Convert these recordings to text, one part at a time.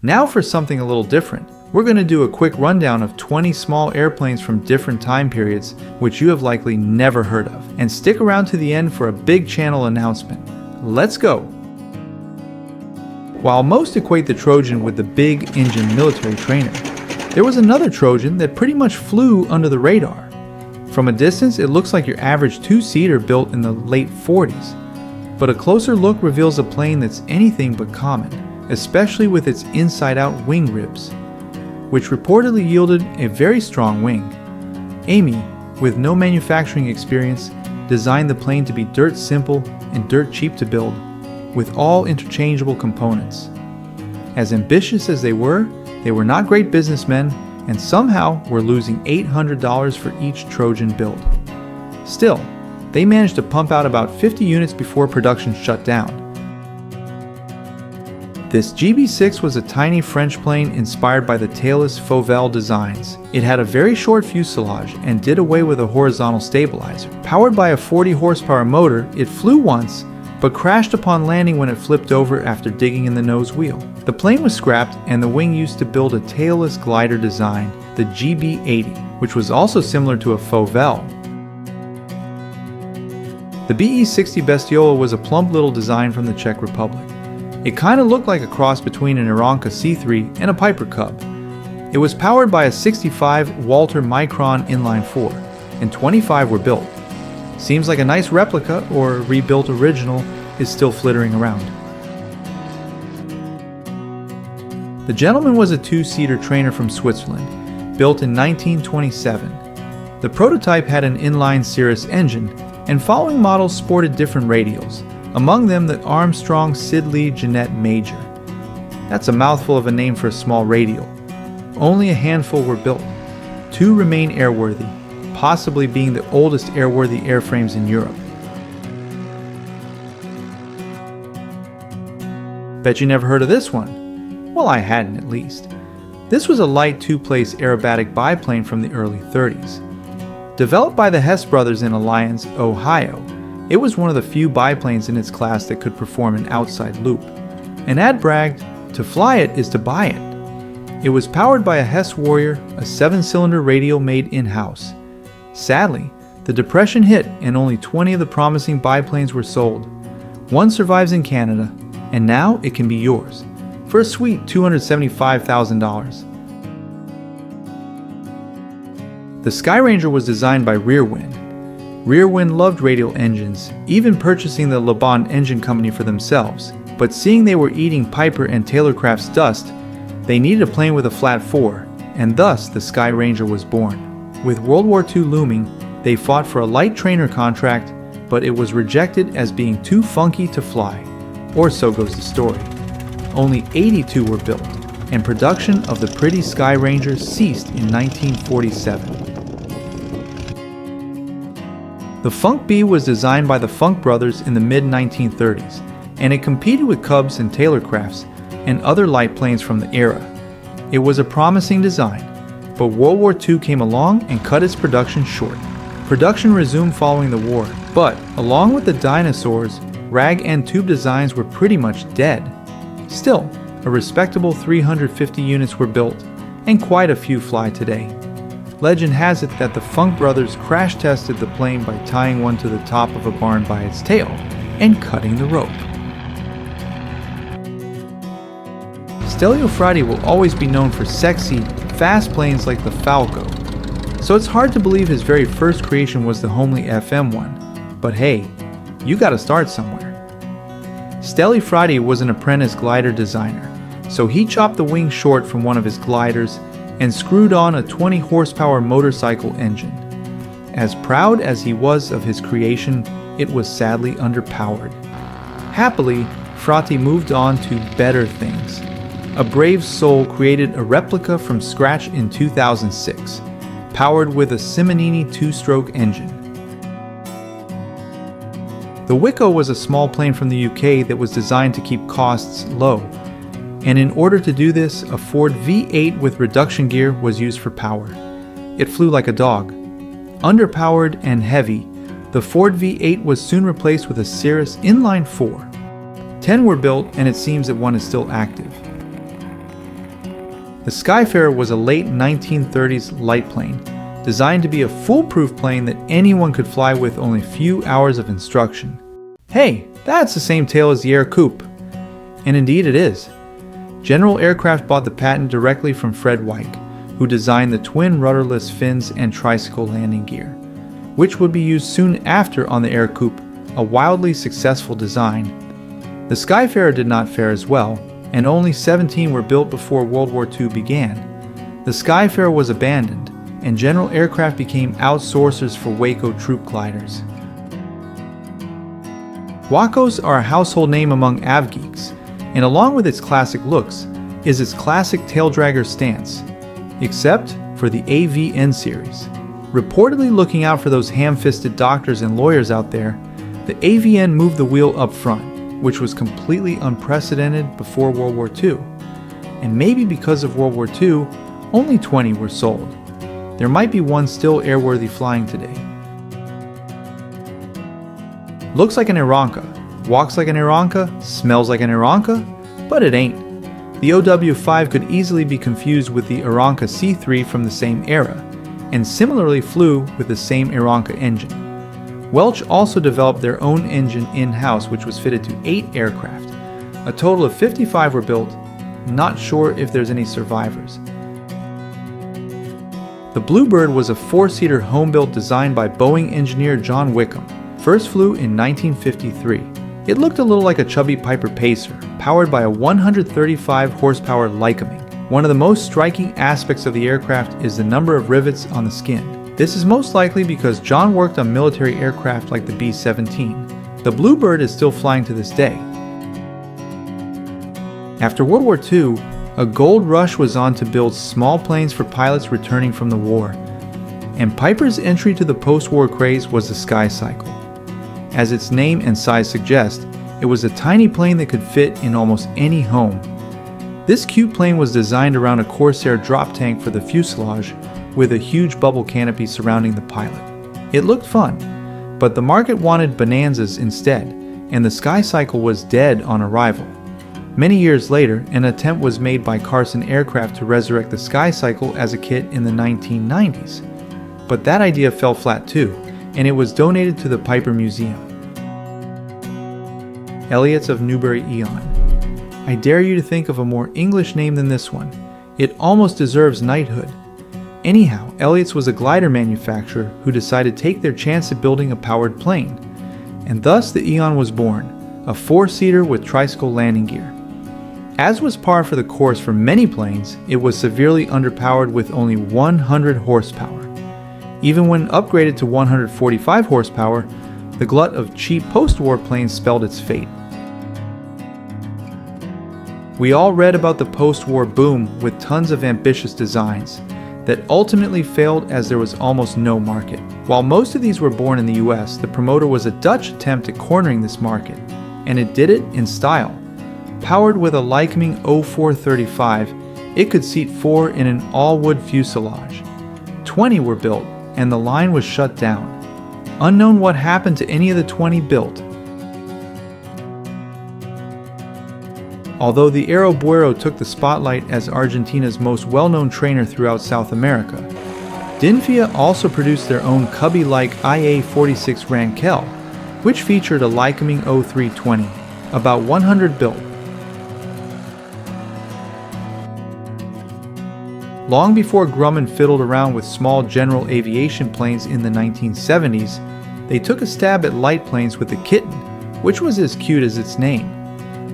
Now for something a little different. We're going to do a quick rundown of 20 small airplanes from different time periods which you have likely never heard of. And stick around to the end for a big channel announcement. Let's go! While most equate the Trojan with the big engine military trainer, there was another Trojan that pretty much flew under the radar. From a distance, it looks like your average two-seater built in the late 40s. But a closer look reveals a plane that's anything but common, especially with its inside-out wing ribs, which reportedly yielded a very strong wing. Amy, with no manufacturing experience, designed the plane to be dirt simple and dirt cheap to build, with all interchangeable components. As ambitious as they were not great businessmen, and somehow were losing $800 for each Trojan build. Still, they managed to pump out about 50 units before production shut down. This GB6 was a tiny French plane inspired by the tailless Fauvel designs. It had a very short fuselage and did away with a horizontal stabilizer. Powered by a 40 horsepower motor, it flew once, but crashed upon landing when it flipped over after digging in the nose wheel. The plane was scrapped and the wing used to build a tailless glider design, the GB80, which was also similar to a Fauvel. The BE-60 Bestiola was a plump little design from the Czech Republic. It kind of looked like a cross between an Aeronca C3 and a Piper Cub. It was powered by a 65 Walter Micron inline 4, and 25 were built. Seems like a nice replica or rebuilt original is still flittering around. The Gentleman was a two-seater trainer from Switzerland, built in 1927. The prototype had an inline Cirrus engine, and following models sported different radials, among them the Armstrong Siddeley Jeanette Major. That's a mouthful of a name for a small radial. Only a handful were built. 2 remain airworthy, possibly being the oldest airworthy airframes in Europe. Bet you never heard of this one? Well, I hadn't at least. This was a light 2-place aerobatic biplane from the early 30s. Developed by the Hess brothers in Alliance, Ohio, it was one of the few biplanes in its class that could perform an outside loop. And Ad bragged, to fly it is to buy it. It was powered by a Hess Warrior, a 7-cylinder radial made in-house. Sadly, the Depression hit and only 20 of the promising biplanes were sold. One survives in Canada, and now it can be yours, for a sweet $275,000. The Skyranger was designed by Rearwind. Rearwind loved radial engines, even purchasing the LeBond Engine Company for themselves, but seeing they were eating Piper and Taylorcraft's dust, they needed a plane with a flat 4, and thus the Skyranger was born. With World War II looming, they fought for a light trainer contract, but it was rejected as being too funky to fly, or so goes the story. Only 82 were built, and production of the pretty Skyranger ceased in 1947. The Funk Bee was designed by the Funk brothers in the mid-1930s, and it competed with Cubs and Taylorcrafts and other light planes from the era. It was a promising design, but World War II came along and cut its production short. Production resumed following the war, but along with the dinosaurs, rag and tube designs were pretty much dead. Still, a respectable 350 units were built, and quite a few fly today. Legend has it that the Funk brothers crash tested the plane by tying one to the top of a barn by its tail and cutting the rope. Stelio Fradi will always be known for sexy, fast planes like the Falco, so it's hard to believe his very first creation was the homely FM one. But hey, you gotta start somewhere. Steli Fradi was an apprentice glider designer, so he chopped the wing short from one of his gliders and screwed on a 20 horsepower motorcycle engine. As proud as he was of his creation, it was sadly underpowered. Happily, Frati moved on to better things. A brave soul created a replica from scratch in 2006, powered with a Simonini 2-stroke engine. The Wico was a small plane from the UK that was designed to keep costs low, and in order to do this, a Ford V8 with reduction gear was used for power. It flew like a dog. Underpowered and heavy, the Ford V8 was soon replaced with a Cirrus inline 4. 10 were built, and it seems that one is still active. The Skyfarer was a late 1930s light plane, designed to be a foolproof plane that anyone could fly with only a few hours of instruction. Hey, that's the same tale as the Air Coupe. And indeed it is. General Aircraft bought the patent directly from Fred Weick, who designed the twin rudderless fins and tricycle landing gear, which would be used soon after on the Air Coupe, a wildly successful design. The Skyfarer did not fare as well, and only 17 were built before World War II began. The Skyfarer was abandoned, and General Aircraft became outsourcers for Waco troop gliders. Wacos are a household name among avgeeks, and along with its classic looks is its classic taildragger stance, except for the AVN series. Reportedly looking out for those ham-fisted doctors and lawyers out there, the AVN moved the wheel up front, which was completely unprecedented before World War II. And maybe because of World War II, only 20 were sold. There might be one still airworthy flying today. Looks like an Aeronca, walks like an Aeronca, smells like an Aeronca, but it ain't. The OW5 could easily be confused with the Aeronca C3 from the same era, and similarly flew with the same Aeronca engine. Welch also developed their own engine in-house, which was fitted to 8 aircraft. A total of 55 were built, not sure if there's any survivors. The Bluebird was a 4-seater home-built designed by Boeing engineer John Wickham. First flew in 1953. It looked a little like a chubby Piper Pacer, powered by a 135 horsepower Lycoming. One of the most striking aspects of the aircraft is the number of rivets on the skin. This is most likely because John worked on military aircraft like the B-17. The Bluebird is still flying to this day. After World War II, a gold rush was on to build small planes for pilots returning from the war, and Piper's entry to the post-war craze was the Sky Cycle. As its name and size suggest, it was a tiny plane that could fit in almost any home. This cute plane was designed around a Corsair drop tank for the fuselage, with a huge bubble canopy surrounding the pilot. It looked fun, but the market wanted Bonanzas instead, and the Sky Cycle was dead on arrival. Many years later, an attempt was made by Carson Aircraft to resurrect the Sky Cycle as a kit in the 1990s. But that idea fell flat too, and it was donated to the Piper Museum. Elliots of Newbury Eon. I dare you to think of a more English name than this one. It almost deserves knighthood. Anyhow, Elliots was a glider manufacturer who decided to take their chance at building a powered plane. And thus the Eon was born, a 4-seater with tricycle landing gear. As was par for the course for many planes, it was severely underpowered with only 100 horsepower. Even when upgraded to 145 horsepower, the glut of cheap post-war planes spelled its fate. We all read about the post-war boom with tons of ambitious designs that ultimately failed as there was almost no market. While most of these were born in the US, the promoter was a Dutch attempt at cornering this market, and it did it in style. Powered with a Lycoming 0435, it could seat 4 in an all-wood fuselage. 20 were built, and the line was shut down. Unknown what happened to any of the 20 built. Although the Aero Buero took the spotlight as Argentina's most well-known trainer throughout South America, Dinfia also produced their own Cubby-like IA-46 Rankel, which featured a Lycoming 0320, about 100 built. Long before Grumman fiddled around with small general aviation planes in the 1970s, they took a stab at light planes with the Kitten, which was as cute as its name.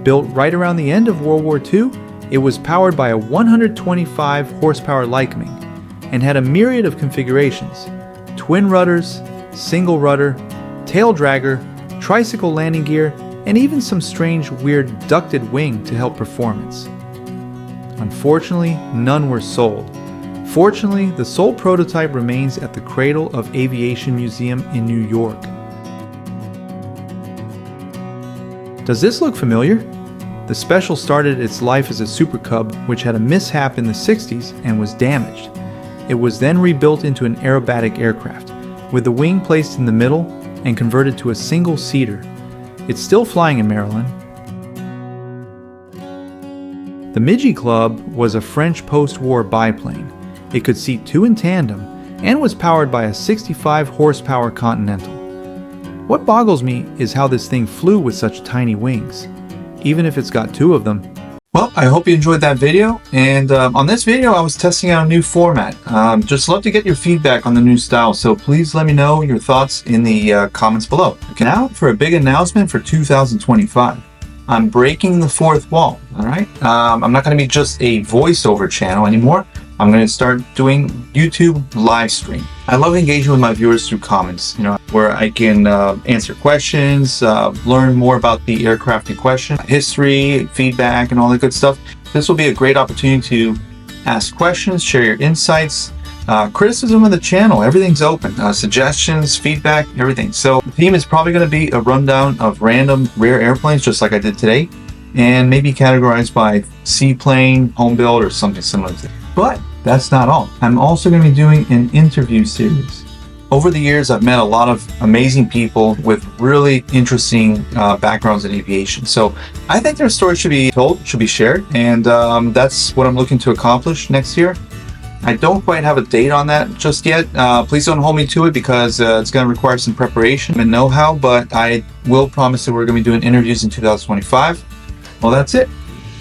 Built right around the end of World War II, it was powered by a 125 horsepower Lycoming and had a myriad of configurations: twin rudders, single rudder, tail dragger, tricycle landing gear, and even some strange weird ducted wing to help performance. Unfortunately, none were sold. Fortunately, the sole prototype remains at the Cradle of Aviation Museum in New York. Does this look familiar? The Special started its life as a Super Cub, which had a mishap in the 60s and was damaged. It was then rebuilt into an aerobatic aircraft, with the wing placed in the middle and converted to a single-seater. It's still flying in Maryland. The Midgie Club was a French post-war biplane. It could seat 2 in tandem and was powered by a 65 horsepower Continental. What boggles me is how this thing flew with such tiny wings, even if it's got 2 of them. Well, I hope you enjoyed that video, and on this video I was testing out a new format. Just love to get your feedback on the new style, so please let me know your thoughts in the comments below. Okay, now for a big announcement for 2025. I'm breaking the 4th wall, all right? I'm not going to be just a voiceover channel anymore. I'm going to start doing YouTube live stream. I love engaging with my viewers through comments, where I can answer questions, learn more about the aircraft in question, history, feedback, and all that good stuff. This will be a great opportunity to ask questions, share your insights, criticism of the channel. Everything's open. Suggestions, feedback, everything. So the theme is probably going to be a rundown of random rare airplanes, just like I did today, and maybe categorized by seaplane, home build, or something similar to that. But that's not all. I'm also going to be doing an interview series. Over the years, I've met a lot of amazing people with really interesting backgrounds in aviation. So I think their stories should be told, should be shared, and that's what I'm looking to accomplish next year. I don't quite have a date on that just yet. Please don't hold me to it because it's going to require some preparation and know-how, but I will promise that we're going to be doing interviews in 2025. Well, that's it.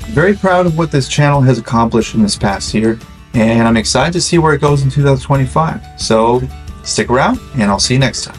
Very proud of what this channel has accomplished in this past year, and I'm excited to see where it goes in 2025. So stick around, and I'll see you next time.